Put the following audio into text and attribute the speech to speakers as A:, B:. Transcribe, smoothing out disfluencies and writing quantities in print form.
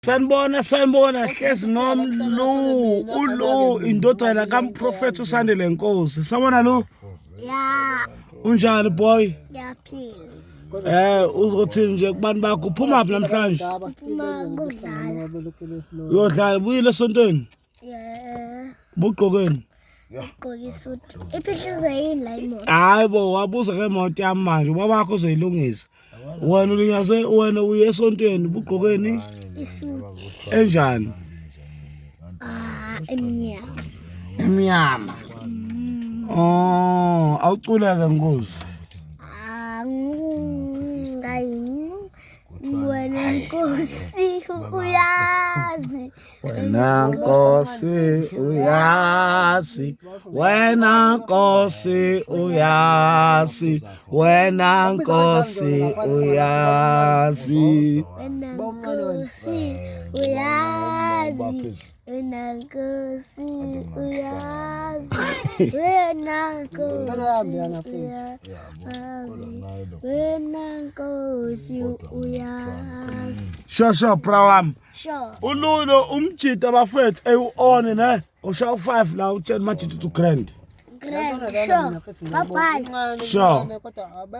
A: Sanibona hlezi Ndlovu indodana kaMprofeti uSandile Nkosi. Sabona lo?
B: Ya.
A: Unjani boy?
B: Ngiyaphila.
A: Uzothini nje kubantu bakho uphuma phi namhlanje?
B: Uphuma kudlala.
A: Uyodlala buyile esontweni?
B: Yeah.
A: Bugqokeni?
B: Ugqoke isuti. Iphihlizo yini la imoto?
A: Hayibo wabuza ngemoto yami manje babakho uzoyilungisa. Wena ulinyazwe wena uye esontweni bugqokeni?
B: Isuti.
A: Enjani?
B: Emnyama.
A: Emnyama. Oh, awuculeke Nkosi.
B: Wena Nkosi uyazi.
A: Wena Nkosi uyazi. Wena Nkosi uyazi. Wena Nkosi uyazi.
B: Wena Nkosi uyazi. Wena Nkosi uyazi. Wena Nkosi uyazi. Wena Nkosi uyazi.
A: Sho prawam.
B: Sure.
A: Ululo umjita abafethu ewu-on ne. Ushawu 5 la utshela majita to grand.
B: Great. Sure. Bye bye.
A: Sure.